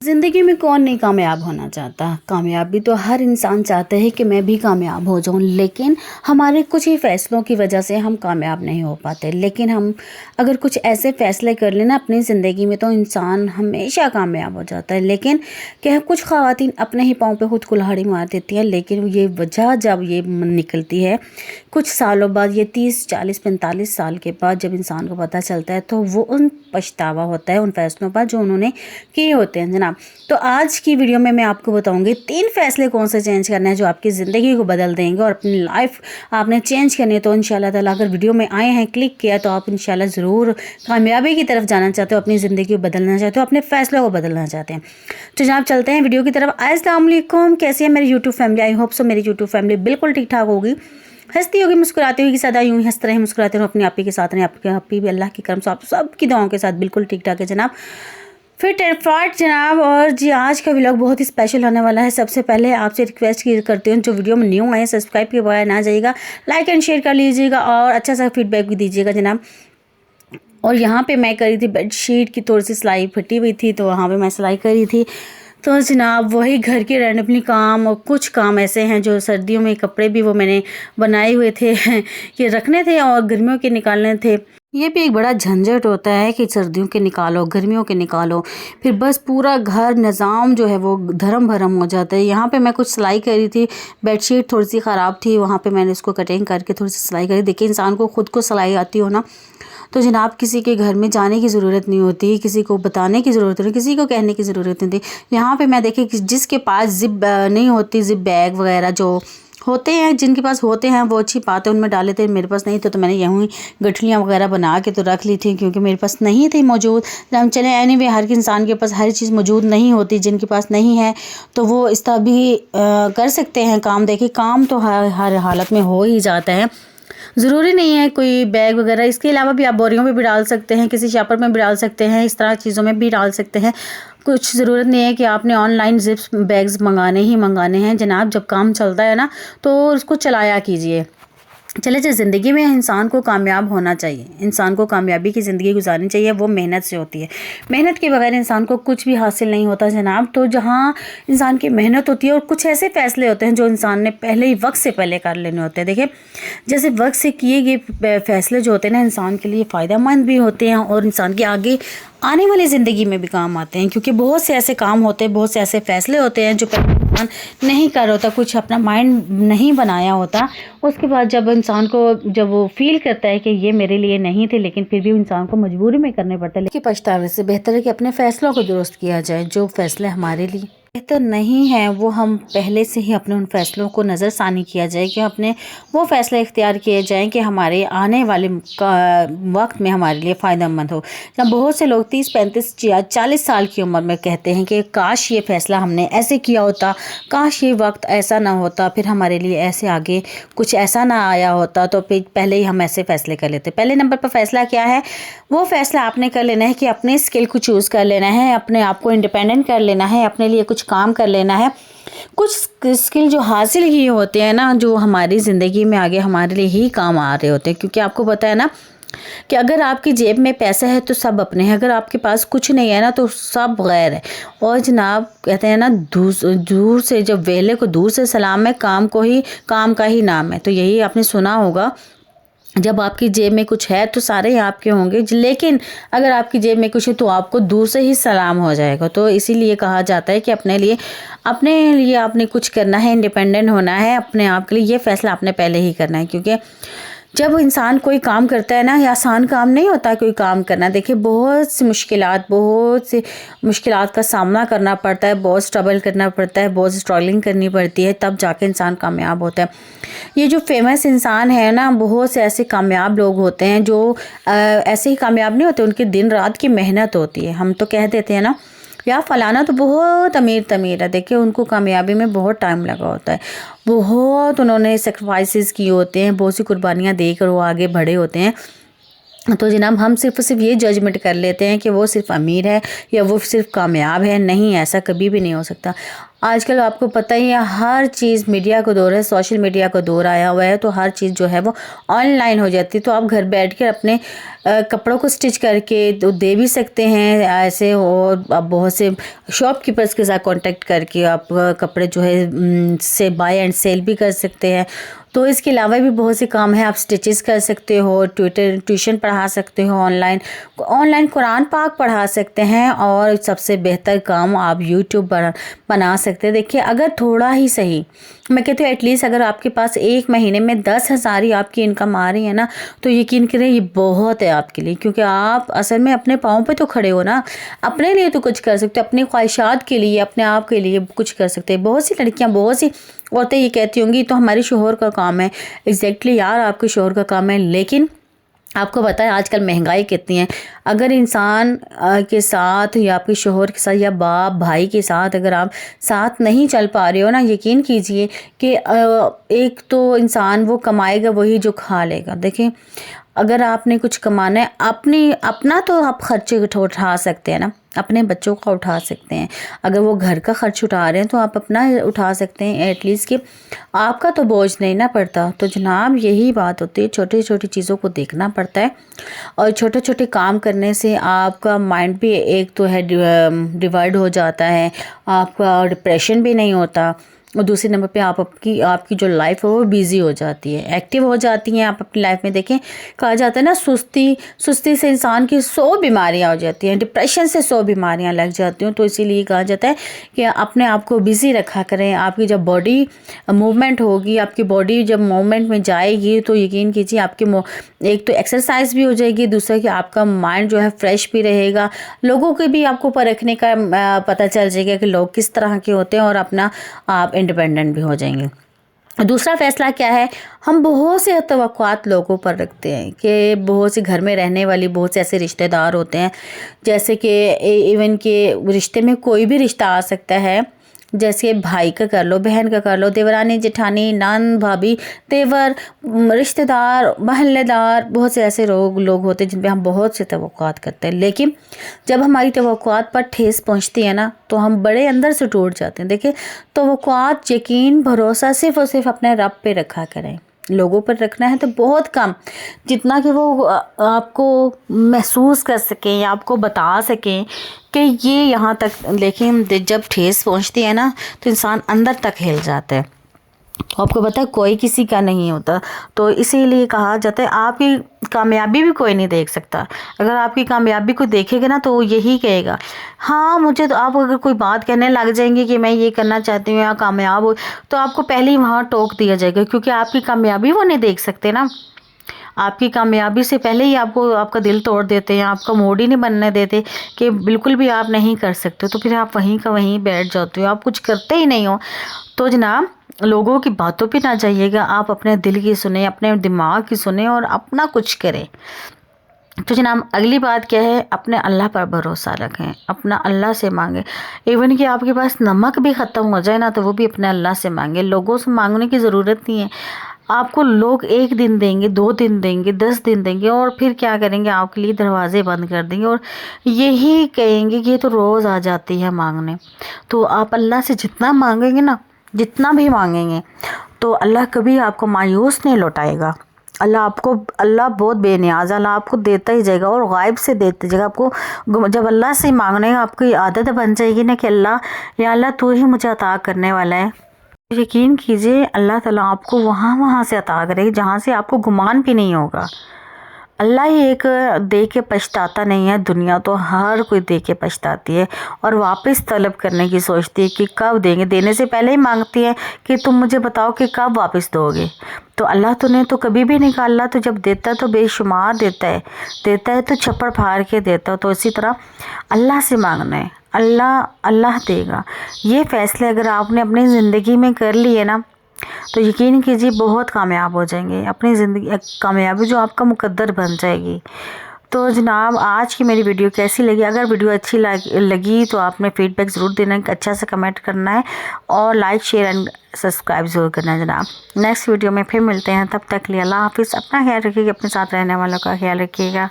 ज़िंदगी में कौन नहीं कामयाब होना चाहता। कामयाबी तो हर इंसान चाहता है कि मैं भी कामयाब हो जाऊं, लेकिन हमारे कुछ ही फ़ैसलों की वजह से हम कामयाब नहीं हो पाते। लेकिन हम अगर कुछ ऐसे फ़ैसले कर लें ना अपनी ज़िंदगी में, तो इंसान हमेशा कामयाब हो जाता है। लेकिन क्या कुछ ख़वातीन अपने ही पाँव पे खुद कुल्हाड़ी मार देती हैं, लेकिन ये वजह जब ये निकलती है कुछ सालों बाद, ये 30, 40, 45 साल के बाद जब इंसान को पता चलता है, तो वो उन पछतावा होता है उन फ़ैसलों पर जो उन्होंने किए होते हैं जनाब। तो आज की वीडियो में मैं आपको बताऊंगी 3 फैसले कौन से चेंज करने हैं जो आपकी ज़िंदगी को बदल देंगे और अपनी लाइफ आपने चेंज करनी है। तो इंशाल्लाह ताला अगर वीडियो में आए हैं, क्लिक किया, तो आप इंशाल्लाह ज़रूर कामयाबी की तरफ जाना चाहते हो, अपनी ज़िंदगी को बदलना चाहते हो, अपने फैसलों को बदलना चाहते हैं। तो जनाब चलते हैं वीडियो की तरफ। अस्सलाम वालेकुम, कैसी है मेरी YouTube family? I hope so मेरी यूट्यूब फैमिली बिल्कुल ठीक ठाक होगी, हंसती होगी, मुस्कुराती होगी, सदा यूँ ही हंसते रहें, मुस्कुराते रहो, अपने आप ही के साथ रहें। आपके आप ही भी अल्लाह की करम से आप सबकी दुआओं के साथ बिल्कुल ठीक ठाक है जनाब। फिट एंड फाट जनाब। और जी आज का व्लॉग बहुत ही स्पेशल होने वाला है। सबसे पहले आपसे रिक्वेस्ट करती हूँ, जो वीडियो में न्यू आए सब्सक्राइब के बगैर ना जाइएगा, लाइक एंड शेयर कर लीजिएगा और अच्छा सा फीडबैक भी दीजिएगा जनाब। और यहाँ पे मैं करी थी बेडशीट की थोड़ी सी सिलाई फटी हुई थी, तो वहाँ पे मैं सिलाई करी थी। तो जनाब वही घर के रैंडमली काम और कुछ काम ऐसे हैं जो सर्दियों में कपड़े भी वो मैंने बनाए हुए थे ये रखने थे और गर्मियों के निकालने थे। ये भी एक बड़ा झंझट होता है कि सर्दियों के निकालो, गर्मियों के निकालो, फिर बस पूरा घर निज़ाम जो है वो धर्म भरम हो जाता है। यहाँ पे मैं कुछ सिलाई करी थी, बेडशीट थोड़ी सी ख़राब थी, वहाँ पे मैंने इसको कटिंग करके थोड़ी सी सिलाई करी। देखिए इंसान को खुद को सिलाई आती हो ना, तो जनाब किसी के घर में जाने की ज़रूरत नहीं होती, किसी को बताने की ज़रूरत नहीं, किसी को कहने की ज़रूरत नहीं थी। यहाँ पे मैं देखिए जिसके पास जिप नहीं होती, जिप बैग वगैरह जो होते हैं, जिनके पास होते हैं वो अच्छी बात है, उनमें डाले थे। मेरे पास नहीं तो मैंने यूँ गठलियाँ वगैरह बना के तो रख ली थी, क्योंकि मेरे पास नहीं थी मौजूद। जब हम चले एनीवे, हर इंसान के पास हर चीज़ मौजूद नहीं होती। जिनके पास नहीं है तो वो इस तरह भी कर सकते हैं काम। देखिए काम तो हर हालत में हो ही जाता है, ज़रूरी नहीं है कोई बैग वगैरह। इसके अलावा भी आप बोरियों में भी डाल सकते हैं, किसी शापर में भी डाल सकते हैं, इस तरह चीज़ों में भी डाल सकते हैं। कुछ ज़रूरत नहीं है कि आपने ऑनलाइन जिप्स बैग्स मंगाने हैं जनाब। जब काम चलता है ना तो उसको चलाया कीजिए। चले जो ज़िंदगी में इंसान को कामयाब होना चाहिए, इंसान को कामयाबी की ज़िंदगी गुजारनी चाहिए, वो मेहनत से होती है। मेहनत के बगैर इंसान को कुछ भी हासिल नहीं होता जनाब। तो जहाँ इंसान की मेहनत होती है और कुछ ऐसे फ़ैसले होते हैं जो इंसान ने पहले ही वक्त से पहले कर लेने होते हैं। देखिए जैसे वक्त से किए गए फ़ैसले जो होते हैं ना, इंसान के लिए फ़ायदेमंद भी होते हैं और इंसान के आगे आने वाली ज़िंदगी में भी काम आते हैं। क्योंकि बहुत से ऐसे काम होते हैं, बहुत से ऐसे फ़ैसले होते हैं जो पहले इंसान नहीं कर होता, कुछ अपना माइंड नहीं बनाया होता। उसके बाद जब इंसान को जब वो फील करता है कि ये मेरे लिए नहीं थे, लेकिन फिर भी इंसान को मजबूरी में करने पड़ता है। लेकिन पछतावे से बेहतर है कि अपने फ़ैसलों को दुरुस्त किया जाए। जो फ़ैसले हमारे लिए बेहतर नहीं है वो हम पहले से ही अपने उन फ़ैसलों को नज़रसानी किया जाए, कि अपने वो फ़ैसले इख्तियार किए जाएं कि हमारे आने वाले वक्त में हमारे लिए फ़ायदेमंद हो। जब बहुत से लोग 30, 35 या 40 साल की उम्र में कहते हैं कि काश ये फ़ैसला हमने ऐसे किया होता, काश ये वक्त ऐसा ना होता, फिर हमारे लिए ऐसे आगे कुछ ऐसा ना आया होता, तो फिर पहले ही हम ऐसे फ़ैसले कर लेते। पहले नंबर पर फ़ैसला क्या है? वो फ़ैसला आपने कर लेना है कि अपने स्किल को चूज़ कर लेना है, अपने आप को इंडिपेंडेंट कर लेना है, अपने लिए कुछ काम कर लेना है। कुछ स्किल जो हासिल किए होते हैं ना, जो हमारी ज़िंदगी में आगे हमारे लिए ही काम आ रहे होते हैं। क्योंकि आपको पता है ना कि अगर आपकी जेब में पैसा है तो सब अपने हैं, अगर आपके पास कुछ नहीं है ना तो सब गैर है। और जनाब कहते हैं ना, दूर से जब वेले को दूर से सलाम है, काम को ही काम का ही नाम है। तो यही आपने सुना होगा, जब आपकी जेब में कुछ है तो सारे ही आपके होंगे, लेकिन अगर आपकी जेब में कुछ है तो आपको दूर से ही सलाम हो जाएगा। तो इसीलिए कहा जाता है कि अपने लिए आपने कुछ करना है, इंडिपेंडेंट होना है अपने आप के लिए। ये फैसला आपने पहले ही करना है। क्योंकि जब इंसान कोई काम करता है ना, ये आसान काम नहीं होता कोई काम करना। देखिए बहुत सी मुश्किलात का सामना करना पड़ता है, बहुत स्ट्रगल करना पड़ता है, बहुत स्ट्रगलिंग करनी पड़ती है, तब जाके इंसान कामयाब होता है। ये जो फेमस इंसान है ना, बहुत से ऐसे कामयाब लोग होते हैं जो ऐसे ही कामयाब नहीं होते, उनकी दिन रात की मेहनत होती है। हम तो कह देते हैं ना या फलाना तो बहुत अमीर है, देखिए उनको कामयाबी में बहुत टाइम लगा होता है, बहुत उन्होंने सेक्रीफाइसेस किए होते हैं, बहुत सी कुर्बानियाँ देकर वो आगे बढ़े होते हैं। تو جناب ہم صرف یہ ججمنٹ کر لیتے ہیں کہ وہ صرف امیر ہے یا وہ صرف کامیاب ہے. نہیں، ایسا کبھی بھی نہیں ہو سکتا. آج کل آپ کو پتہ ہی ہے ہر چیز میڈیا کا دور ہے، سوشل میڈیا کا دور آیا ہوا ہے، تو ہر چیز جو ہے وہ آن لائن ہو جاتی ہے. تو آپ گھر بیٹھ کے اپنے کپڑوں کو سٹچ کر کے تو دے بھی سکتے ہیں ایسے. اور آپ بہت سے شاپ کیپرس کے ساتھ کانٹیکٹ کر کے آپ کپڑے جو ہے سے بائی اینڈ سیل بھی کر سکتے ہیں. تو اس کے علاوہ بھی بہت سے کام ہیں. آپ سٹیچز کر سکتے ہو، ٹیوشن پڑھا سکتے ہو، آن لائن قرآن پاک پڑھا سکتے ہیں، اور سب سے بہتر کام آپ یوٹیوب بنا سکتے ہیں. دیکھیے اگر تھوڑا ہی صحیح، میں کہتی ہوں ایٹ لیسٹ اگر آپ کے پاس ایک مہینے میں 10,000 ہی آپ کی انکم آ رہی ہے نا، تو یقین کریں یہ بہت ہے آپ کے لیے. کیونکہ آپ اصل میں اپنے پاؤں پہ تو کھڑے ہو نا، اپنے لیے تو کچھ کر سکتے، اپنی خواہشات کے لیے، اپنے آپ کے لیے کچھ کر سکتے. بہت سی لڑکیاں، بہت سی عورتیں یہ کہتی ہوں گی تو ہمارے شوہر کا کام ہے. ایگزیکٹلی یار آپ کے شوہر کا کام ہے، لیکن آپ کو پتہ ہے آج کل مہنگائی کتنی ہے. اگر انسان کے ساتھ یا آپ کے شوہر کے ساتھ یا باپ بھائی کے ساتھ اگر آپ ساتھ نہیں چل پا رہے ہو نا، یقین کیجئے کہ ایک تو انسان وہ کمائے گا وہی جو کھا لے گا. دیکھیں اگر آپ نے کچھ کمانا ہے اپنا تو آپ خرچے اٹھا سکتے ہیں نا، اپنے بچوں کا اٹھا سکتے ہیں. اگر وہ گھر کا خرچ اٹھا رہے ہیں تو آپ اپنا اٹھا سکتے ہیں ایٹ لیسٹ، کہ آپ کا تو بوجھ نہیں نہ پڑتا. تو جناب یہی بات ہوتی ہے، چھوٹی چھوٹی چیزوں کو دیکھنا پڑتا ہے، اور چھوٹے چھوٹے کام کرنے سے آپ کا مائنڈ بھی ایک تو ہے ڈیوائڈ ہو جاتا ہے، آپ کا ڈپریشن بھی نہیں ہوتا، اور دوسرے نمبر پہ آپ کی جو لائف ہے وہ بیزی ہو جاتی ہے، ایکٹیو ہو جاتی ہیں آپ اپنی لائف میں. دیکھیں کہا جاتا ہے نا سستی سے انسان کی 100 بیماریاں ہو جاتی ہیں، ڈپریشن سے 100 بیماریاں لگ جاتی ہیں. تو اسی لیے کہا جاتا ہے کہ اپنے آپ کو بیزی رکھا کریں. آپ کی جب باڈی موومنٹ ہوگی، آپ کی باڈی جب موومنٹ میں جائے گی تو یقین کیجیے آپ کی ایک تو ایکسرسائز بھی ہو جائے گی، دوسرا کہ آپ کا مائنڈ جو ہے فریش بھی رہے گا. لوگوں کے بھی آپ کو پرکھنے کا پتہ چل جائے گا کہ لوگ کس طرح کے ہوتے ہیں، اور اپنا آپ انڈیپینڈنٹ بھی ہو جائیں گے. دوسرا فیصلہ کیا ہے، ہم بہت سے توقعات لوگوں پر رکھتے ہیں کہ بہت سے گھر میں رہنے والی بہت سے ایسے رشتہ دار ہوتے ہیں، جیسے کہ ایون کہ رشتے میں کوئی بھی رشتہ آ سکتا ہے. جیسے بھائی کا کر لو، بہن کا کر لو، دیورانی جٹھانی، نان بھابھی، دیور، رشتہ دار، محلے دار، بہت سے ایسے لوگ ہوتے ہیں جن پہ ہم بہت سے توقعات کرتے ہیں. لیکن جب ہماری توقعات پر ٹھیس پہنچتی ہے نا تو ہم بڑے اندر سے ٹوٹ جاتے ہیں. دیکھیں توقعات، یقین، بھروسہ صرف اور صرف اپنے رب پہ رکھا کریں. لوگوں پر رکھنا ہے تو بہت کم، جتنا کہ وہ آپ کو محسوس کر سکیں یا آپ کو بتا سکیں کہ یہ یہاں تک. لیکن جب ٹھیس پہنچتی ہے نا تو انسان اندر تک ہل جاتا ہے. آپ کو پتہ ہے کوئی کسی کا نہیں ہوتا. تو اسی لیے کہا جاتا ہے آپ کی کامیابی بھی کوئی نہیں دیکھ سکتا. اگر آپ کی کامیابی کو دیکھے گا نا تو وہ یہی کہے گا ہاں مجھے. تو آپ اگر کوئی بات کہنے لگ جائیں گے کہ میں یہ کرنا چاہتی ہوں یا کامیاب ہو، تو آپ کو پہلے ہی وہاں ٹوک دیا جائے گا، کیونکہ آپ کی کامیابی وہ نہیں دیکھ سکتے نا. آپ کی کامیابی سے پہلے ہی آپ کا دل توڑ دیتے ہیں، آپ کا موڈ ہی نہیں بننے دیتے کہ بالکل بھی آپ نہیں کر سکتے. تو پھر آپ وہیں کا وہیں بیٹھ جاتے ہو، آپ کچھ کرتے ہی نہیں ہو. تو جناب لوگوں کی باتوں پہ نہ جائیے گا، آپ اپنے دل کی سنیں، اپنے دماغ کی سنیں، اور اپنا کچھ کریں. تو جناب اگلی بات کیا ہے، اپنے اللہ پر بھروسہ رکھیں، اپنا اللہ سے مانگیں. ایون کہ آپ کے پاس نمک بھی ختم ہو جائے نا تو وہ بھی اپنے اللہ سے مانگیں. لوگوں سے مانگنے کی ضرورت نہیں ہے. آپ کو لوگ 1 دن دیں گے، 2 دن دیں گے، 10 دن دیں گے، اور پھر کیا کریں گے، آپ کے لیے دروازے بند کر دیں گے، اور یہی کہیں گے کہ یہ تو روز آ جاتی ہے مانگنے. تو آپ اللہ سے جتنا مانگیں گے نا، جتنا بھی مانگیں گے، تو اللہ کبھی آپ کو مایوس نہیں لوٹائے گا. اللہ بہت بے نیاز ہے. اللہ آپ کو دیتا ہی جائے گا، اور غائب سے دیتے جائے گا. آپ کو جب اللہ سے مانگنے کا آپ کی عادت بن جائے گی نا کہ اللہ تو ہی مجھے عطا کرنے والا ہے، یقین کیجئے اللہ تعالیٰ آپ کو وہاں سے عطا کرے گی جہاں سے آپ کو گمان بھی نہیں ہوگا. اللہ ہی ایک دے کے پچھتاتا نہیں ہے. دنیا تو ہر کوئی دے کے پچھتاتی ہے اور واپس طلب کرنے کی سوچتی ہے کہ کب دیں گے. دینے سے پہلے ہی مانگتی ہے کہ تم مجھے بتاؤ کہ کب واپس دو گے. تو اللہ تو نے تو کبھی بھی نہیں کہا. اللہ تو جب دیتا ہے تو بے شمار دیتا ہے تو چھپڑ پھاڑ کے دیتا ہے. تو اسی طرح اللہ سے مانگنا ہے، اللہ دے گا. یہ فیصلے اگر آپ نے اپنی زندگی میں کر لیے نا تو یقین کیجیے بہت کامیاب ہو جائیں گے. اپنی زندگی کامیابی جو آپ کا مقدر بن جائے گی. تو جناب آج کی میری ویڈیو کیسی لگی؟ اگر ویڈیو اچھی لگی تو آپ نے فیڈ بیک ضرور دینا ہے، اچھا سے کمنٹ کرنا ہے اور لائک شیئر اینڈ سبسکرائب ضرور کرنا ہے جناب۔ نیکسٹ ویڈیو میں پھر ملتے ہیں، تب تک لیے اللہ حافظ۔ اپنا خیال رکھیے گا، اپنے ساتھ رہنے والوں کا خیال رکھیے گا۔